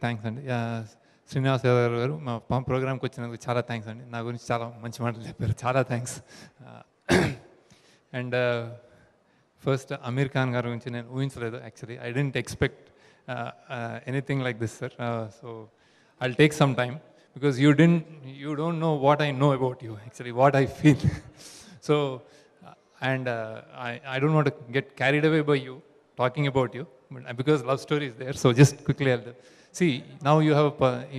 Thanks అండి. శ్రీనివాస్ యాదవ్ గారు మా ప్రోగ్రామ్కి వచ్చినందుకు చాలా థ్యాంక్స్ అండి. నా గురించి చాలా మంచి మాటలు చెప్పారు, చాలా thanks. And first Aamir Khan గారి గురించి నేను ఊహించలేదు actually. I didn't expect anything like this sir. So I'll take some time because you don't know what I know about you, actually, what I feel. So, and I don't want to get carried away by you, talking about you, but because love story is there, so just quickly I'll see, now you have,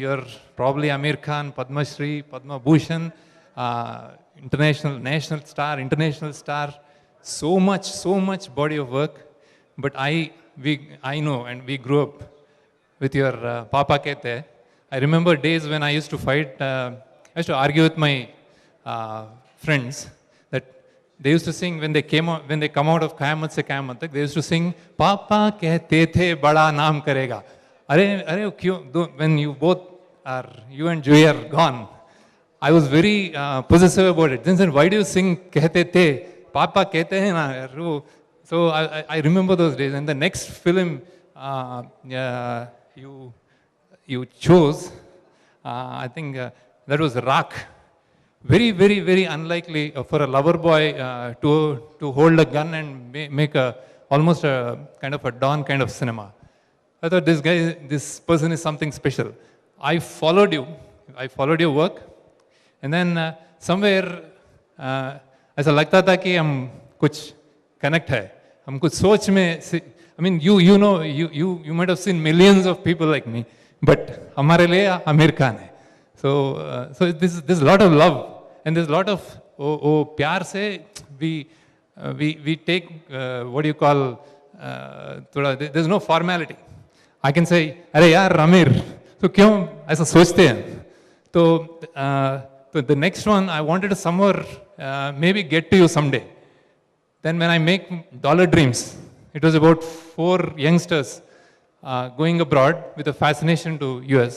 you're probably Aamir Khan, Padma Shri, Padma Bhushan, national star, so much body of work, but I know, and we grew up with your Papa Kehte. I remember days when I used to fight, I used to argue with my friends that they used to sing when they come out of Qayamat se Qayamat tak, they used to sing, Papa kehte the bada naam karega. Are when you and Joy are gone, I was very possessive about it. Then said, why do you sing kehte the? Papa kehte hai na. So I remember those days. And the next film you chose, I think that was Raak. Very unlikely for a lover boy to hold a gun and make almost a kind of a Dawn kind of cinema. I thought this person is something special. I followed your work, and then somewhere ऐसा लगता था कि हम कुछ connect है, हम कुछ सोच में, I mean you know, you might have seen millions of people like me, but हमारे लिए आमिर खान है. So there's a lot of love, and there's a lot of प्यार से we take what do you call, there's no formality. I can say, अरे यार आमिर, तो क्यों ऐसा सोचते हैं? तो the next one I wanted to somewhere maybe get to you someday. Then when I make Dollar Dreams, it was about 4 youngsters going abroad with a fascination to US.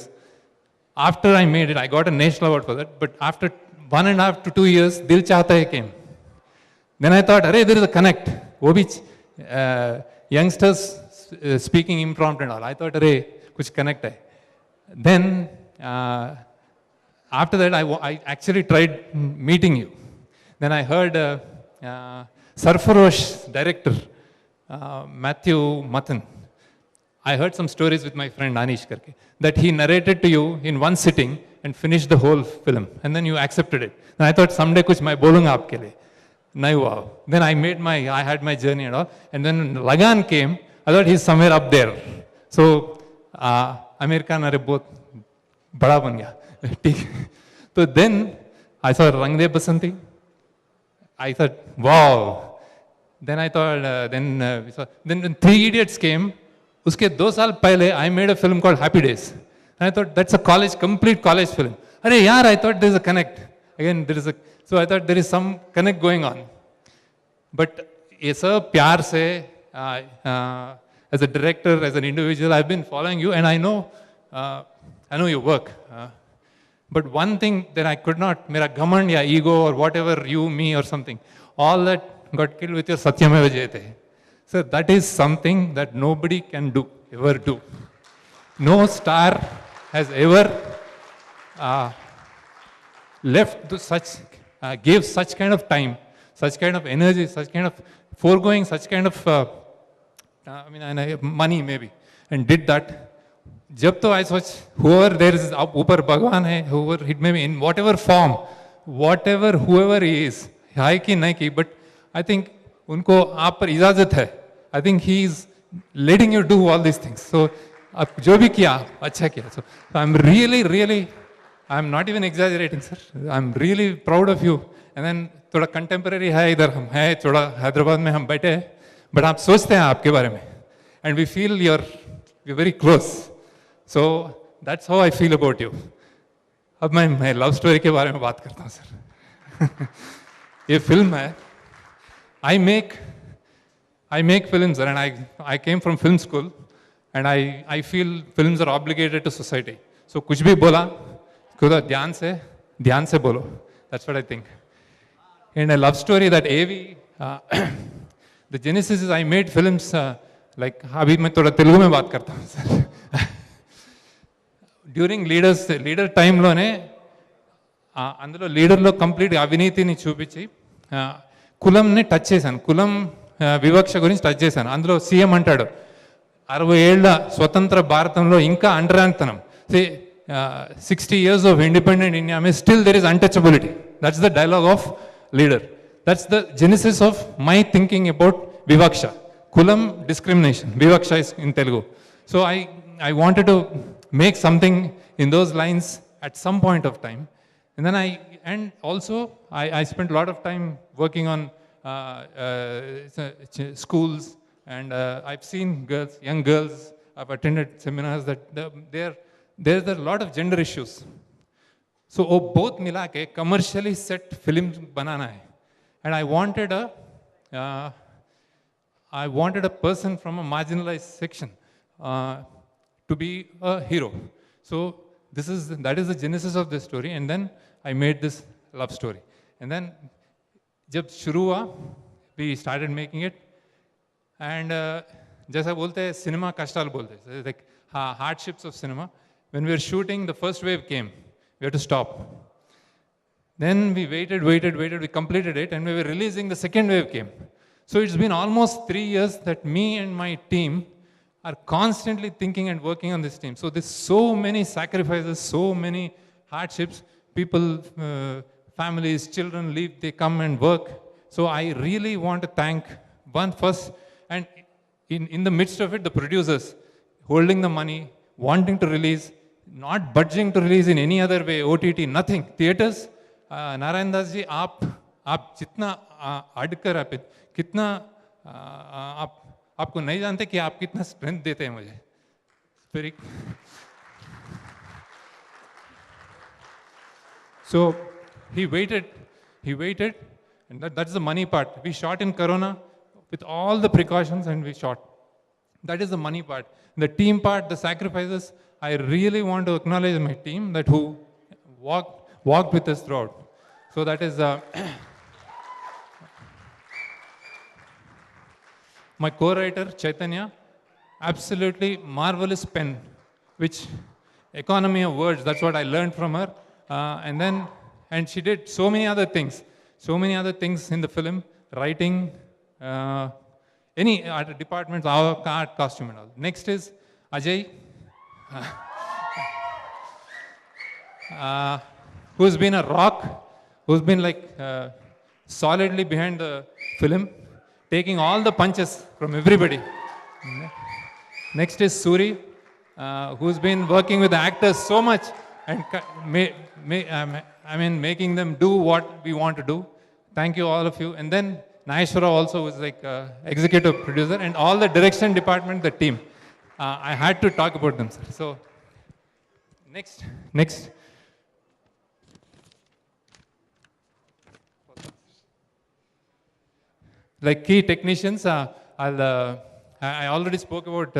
After I made it, I got a national award for that, but after 1.5 to 2 years, Dil Chahta Hai came. Then I thought, there is a connect. Wo bhi youngsters speaking impromptu and all. I thought, kuch connect hai. Then, after that, I actually tried meeting you. Then I heard Sarfarosh director, Matthew Mutton. I heard some stories with my friend Anish Karke, that he narrated to you in one sitting and finished the whole film, and then you accepted it. And I thought someday kuch मैं बोलूँगा आपके लिए. नहीं हुआ. Then I had my journey and all, and then Lagan came. I thought he's somewhere up there. So Aamir Khan अरे बहुत बड़ा बन गया. ठीक. So then I saw Rang De Basanti. I thought, wow. Then I thought, then when Three Idiots came. उसके 2 साल पहले I made a film called Happy Days. And I thought that's a complete college film. अरे यार, I thought there's a connect. Again, so I thought there is some connect going on. But ये सब प्यार से, as a director, as an individual, I've been following you, and I know your work. But one thing that I could not, मेरा घमंड या ego or whatever, you, me or something, all that got killed with your Satyameva Jayate. So that is something that nobody can ever do. No star has ever gave such kind of time, such kind of energy, such kind of foregoing, such kind of money maybe, and did that. जब तो I watch whoever there is ऊपर भगवान है, whoever it may be in whatever form, whoever he is, है कि नहीं कि, but I think उनको आप पर इजाजत है. I think he is letting you do all these things. So आप जो भी किया अच्छा किया. So I'm really I'm not even exaggerating, sir. I'm really proud of you. And then थोड़ा contemporary है इधर, हम है थोड़ा हैदराबाद में हम बैठे हैं, but आप सोचते हैं आपके बारे में, and we feel we're very close. So that's how I feel about you. अब मैं love story के बारे में बात करता हूँ सर. ये फिल्म है, I make films, and I came from film school, and I feel films are obligated to society. So कुछ भी बोला, खुदा ध्यान से बोलो. That's what I think. And a love story that AV, the genesis is I made films like, अभी मैं थोड़ा तेलुगु में बात करता हूँ सर. డ్యూరింగ్ లీడర్ టైంలోనే అందులో లీడర్లో కంప్లీట్ అవినీతిని చూపించి కులంని టచ్ చేశాను, కులం వివక్ష గురించి టచ్ చేశాను. అందులో సీఎం అంటాడు 60 ఏళ్ల స్వతంత్ర భారతంలో ఇంకా అంటరానితనం, 60 years of independent India, I mean, still there is untouchability. That's the dialogue of leader. That's the genesis of my thinking about vivaksha. Kulam discrimination, vivaksha is in Telugu. So I wanted to make something in those lines at some point of time. And then I spent a lot of time working on schools, and I've seen girls, young girls, I've attended seminars that there's a lot of gender issues. So both मिला के commercially set films बनाना है. And I wanted a person from a marginalized section to be a hero. So that is the genesis of this story. And then I made this love story. And then जब शुरू हुआ, we started making it. And जैसा बोलते हैं cinema कष्टाल बोलते हैं, like hardships of cinema. When we were shooting, the first wave came. We had to stop. Then we waited, we completed it, and we were releasing, the second wave came. So it's been almost 3 years that me and my team are constantly thinking and working on this team. So there's so many sacrifices, so many hardships. People, families, children leave, they come and work. So I really want to thank one first, and in the midst of it, the producers holding the money, wanting to release, not budging to release in any other way, OTT, nothing. Theaters, Narayan Das ji, आप जितना अड़कर आप कितना आपको नहीं जानते कि आप कितना स्ट्रेंथ देते हैं मुझे. So he waited, and that's the money part. We shot in Corona with all the precautions, and we shot. That is the money part. The team part, the sacrifices, I really want to acknowledge my team that who walked with us throughout. So that is my co-writer Chaitanya, absolutely marvelous pen, which economy of words, that's what I learned from her. And she did so many other things in the film, writing, any art departments, art, costume and all. Next is Ajay, who's been a rock, who's been like solidly behind the film, taking all the punches from everybody. Next is Suri, who's been working with the actors so much and making them do what we want to do. Thank you, all of you. And then Nayeshwara also was like executive producer, and all the direction department, the team. I had to talk about them, sir. So next. Like key technicians, I already spoke about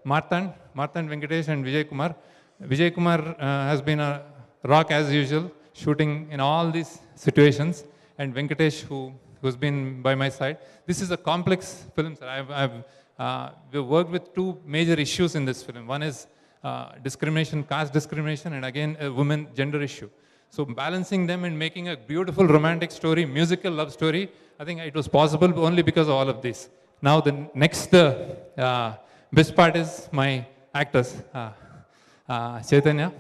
Marthan Venkatesh and Vijay Kumar. Vijay Kumar has been a rock as usual, shooting in all these situations, and Venkatesh, who's been by my side. This is a complex film, sir. We've worked with two major issues in this film. One is discrimination, caste discrimination, and again a women gender issue. So balancing them and making a beautiful romantic story, musical love story, I think it was possible only because of all of this. Now the next best part is my actors. Chaitanya,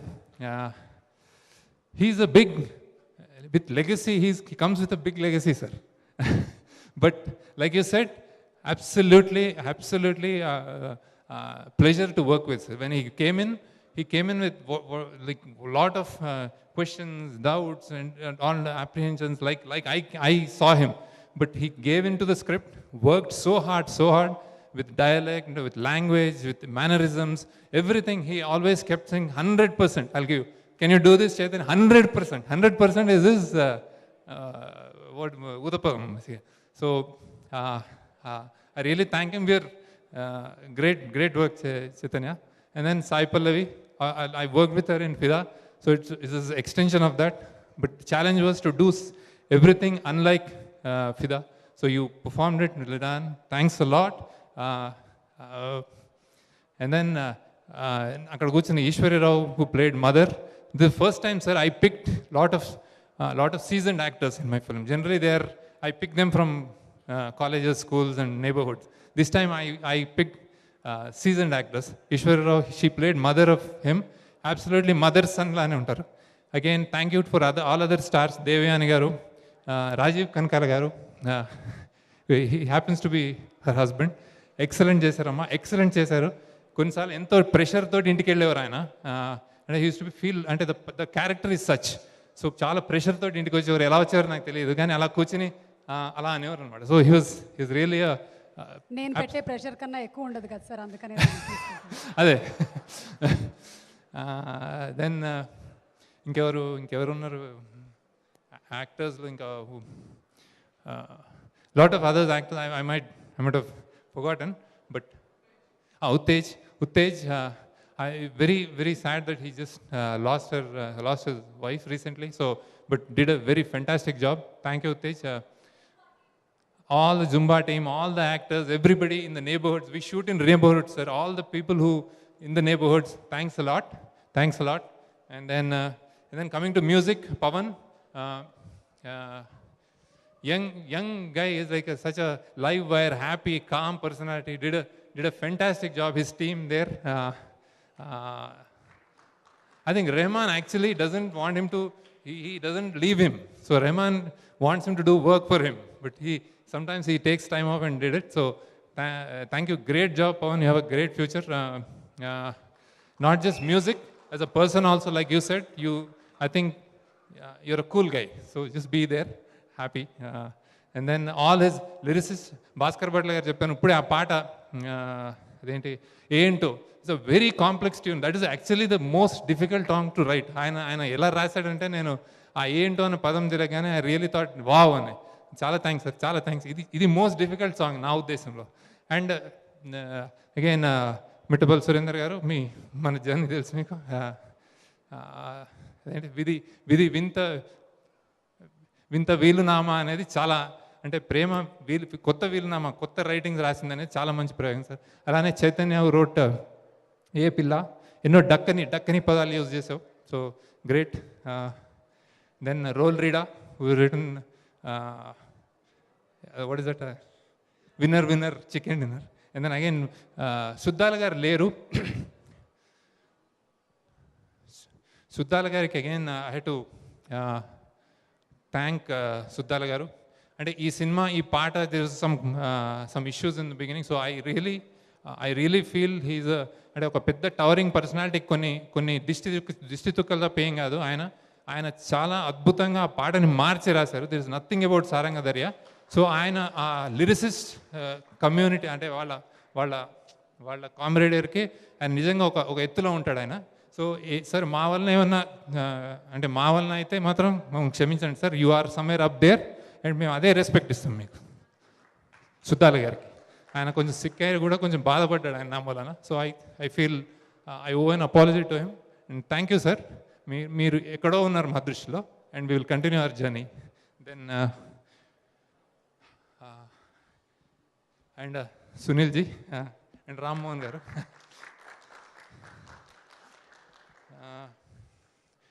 he's a big, with legacy, he comes with a big legacy, sir. But like you said, absolutely pleasure to work with. When he came in with like a lot of questions, doubts, and all apprehensions, like I saw him. But he gave into the script, worked so hard with dialect, with language, with mannerisms, everything. He always kept saying 100%. I'll give you. Can you do this, Chaitanya? 100%. 100% is his word, Udapam. So I really thank him. We're great work, Chaitanya. And then Sai Pallavi, I worked with her in Fida. So it's an extension of that. But the challenge was to do everything unlike Fida. So you performed it, Lidan. Thanks a lot. And then అక్కడ కూర్చున్న Eshwari Rao who played mother. The first time sir I picked lot of seasoned actors in my film. Generally I pick them from colleges, schools and neighborhoods. This time I picked seasoned actors. Ishwari Rao, she played mother of him. Absolutely mother son lane untaru. Again, thank you for all other stars. Devyani garu, Rajiv Kankala garu. He happens to be her husband. Excellent చేశారమ్మా, excellent చేశారు. కొన్నిసార్లు ఎంతో pressure తోటి ఇంటికి వెళ్ళేవారు ఆయన. అంటే used to be feel అంటే the character is such. So చాలా ప్రెషర్ తోటి ఇంటికి వచ్చేవారు. ఎలా వచ్చేవారు నాకు తెలియదు, కానీ అలా కూర్చుని అలా అనేవారు అనమాట. సో హీస్ రియల్లీ నేను పెట్టే ప్రెషర్ కన్నా ఎక్కువ ఉండదు కదా సార్, అందుకని అదే. దెన్ ఇంకెవరు ఉన్నారు యాక్టర్స్లో? ఇంకా lot of others actors I might have forgotten, but Uttej, I very sad that he just lost his wife recently, so but did a very fantastic job. Thank you, Uttej. All the Zumba team, all the actors, everybody in the neighborhoods, we shoot in neighborhoods, sir. All the people who in the neighborhoods, thanks a lot. And then coming to music, Pawan, young guy is like such a live wire, happy, calm personality. Did a fantastic job. His team there. I think Rahman actually doesn't want him to. He doesn't leave him. So Rahman wants him to do work for him, but sometimes he takes time off and did it. So thank you. Great job, Pawan. You have a great future. Not just music, as a person also, like you said. I think you're a cool guy. So just be there. Happy. And then all his lyricist Bhaskar Bhatla garu చెప్పాను ఇప్పుడే ఆ పాట అదేంటి ఏంటో, it's a very complex tune. That is actually the most difficult song to write. ఆయన ఎలా రాశాడంటే, నేను ఆ ఏంటో అనే పదం తిరగగానే ఐ రియలీ థాట్ వావ్ అని. చాలా థ్యాంక్స్ సార్, చాలా థ్యాంక్స్. ఇది మోస్ట్ డిఫికల్ట్ సాంగ్ నా ఉద్దేశంలో. అండ్ అగైన్ మిట్టపల్లి సురేందర్ గారు, మన జర్నీ తెలుసు మీకు. అదేంటి విధి వింత వీలునామా అనేది చాలా, అంటే ప్రేమ కొత్త వీలునామా, కొత్త రైటింగ్స్ రాసింది అనేది చాలా మంచి ప్రయోగం సార్. అలానే చైతన్య రోట్ ఏ పిల్ల, ఎన్నో డక్కని పదాలు యూజ్ చేసావు. So great. దెన్ రోల్ రీడా return what is that winner chicken dinner. And then again Suddala garu లేరు. సుద్దాల గారికి again I have to thank Suddala garu. అంటే ఈ సినిమా, ఈ పాట, there is some issues in the beginning. So I really feel he's అంటే ఒక పెద్ద టవరింగ్ పర్సనాలిటీ. కొన్ని దిష్టి తుక్కలతో పేయం కాదు. ఆయన చాలా అద్భుతంగా ఆ పాటని మార్చి రాశారు. There is nothing about Saranga Darya. So ఆయన ఆ లిరిసిస్ట్ కమ్యూనిటీ, అంటే వాళ్ళ కామ్రేడర్కి ఆయన నిజంగా ఒక ఎత్తులో ఉంటాడు ఆయన. సో సార్ మా వలన ఏమన్నా అంటే మా వలన అయితే మాత్రం మేము క్షమించండి sir. You are somewhere up there and మేము అదే రెస్పెక్ట్ ఇస్తాం మీకు. సుద్దాల గారికి ఆయన కొంచెం సిక్ అయ్యి కూడా కొంచెం బాధపడ్డాడు ఆయన నా వలన. So I feel I owe an apology to him. And thank you sir. మీరు ఎక్కడో ఉన్నారు మా దృష్టిలో. And we will continue our journey. Then and Sunil ji and Rammohan garu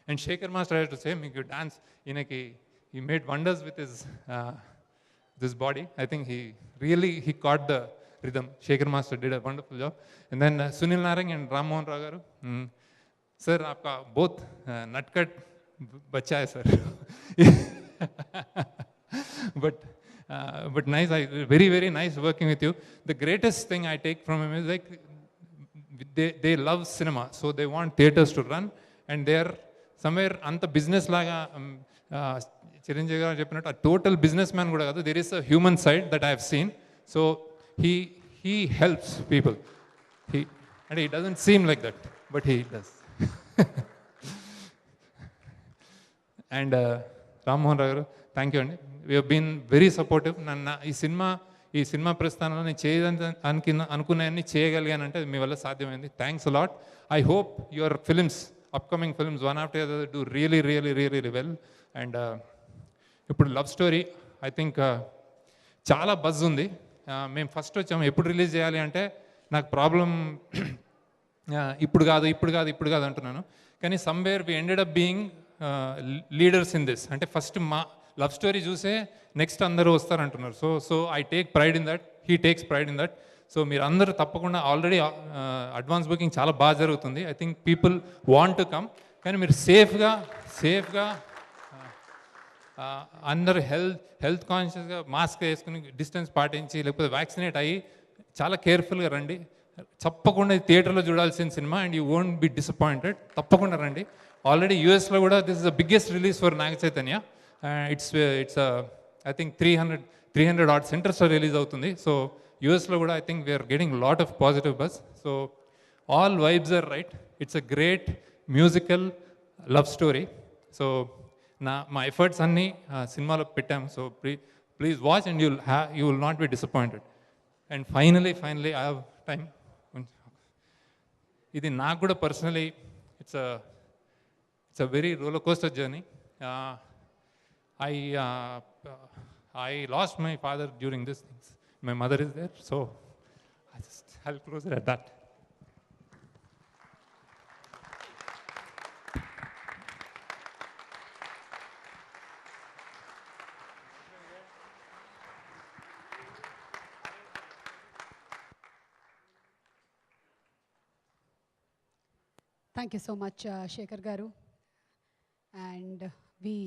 and Shekhar Master, I have to say, మీకు డాన్స్, ఈయనకి he made wonders with his body. I think he caught the rhythm. Shekhar Master did a wonderful job. And then Sunil Narang and Ram Mohan Rao garu, sir aapka both nutcut bacha hai sir. But nice, very nice working with you. The greatest thing I take from him is like they love cinema, so they want theaters to run, and they are somewhere అంత business లాగా చిరంజీవి గారు చెప్పినట్టు ఆ total business man కూడా కాదు. There is a human side that I have seen. So he helps people. అంటే he doesn't seem like that, but he does. And Rammohan Rao garu, thank you అండి. We have been very supportive. ఈ cinema ప్రస్థానంలో నేను చేయడానికి అనుకున్నాయన్ని చేయగలిగానంటే మీ వల్ల సాధ్యమైంది. Thanks a lot. I hope your films, upcoming films, one after the other, do really well. And ఇప్పుడు లవ్ స్టోరీ ఐ థింక్ చాలా బజ్ ఉంది. మేము ఫస్ట్ వచ్చాము, ఎప్పుడు రిలీజ్ చేయాలి అంటే నాకు ప్రాబ్లం ఇప్పుడు కాదు అంటున్నాను. కానీ somewhere we ended up being leaders in this. అంటే ఫస్ట్ మా లవ్ స్టోరీ చూసే నెక్స్ట్ అందరూ వస్తారంటున్నారు. So I take pride in that, he takes pride in that. So మీరు అందరూ తప్పకుండా, ఆల్రెడీ అడ్వాన్స్ బుకింగ్ చాలా బాగా జరుగుతుంది. I think people want to come. కానీ మీరు సేఫ్గా అందరూ హెల్త్ కాన్షియస్గా మాస్క్ వేసుకుని డిస్టెన్స్ పాటించి లేకపోతే వ్యాక్సినేట్ అయ్యి చాలా కేర్ఫుల్గా రండి. తప్పకుండా థియేటర్లో చూడాల్సిన cinema and you won't be disappointed. తప్పకుండా రండి. ఆల్రెడీ యూఎస్లో కూడా this is the biggest release for Naga Chaitanya. It's I think 300 odd సెంటర్స్లో రిలీజ్ అవుతుంది. సో యూఎస్లో కూడా I think we are getting lot of positive buzz. So all vibes are right. It's a great musical love story. So మా efforts అన్నీ సినిమాలో పెట్టాము. So please watch and you will not be disappointed. And finally I have time. ఇది నాకు కూడా personally it's a very roller coaster journey. I lost my father during this things. My mother is there, so I'll close it at that. Thank you so much, Shekhar Garu. And we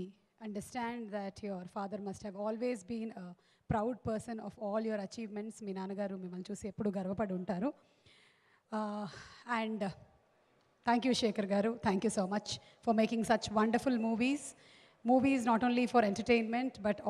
understand that your father must have always been a proud person of all your achievements. మీ నాన్నగారు మిమ్మల్ని చూసి ఎప్పుడు గర్వపడి ఉంటారు. And thank you, Shekhar Garu. Thank you so much for making such wonderful movies not only for entertainment but also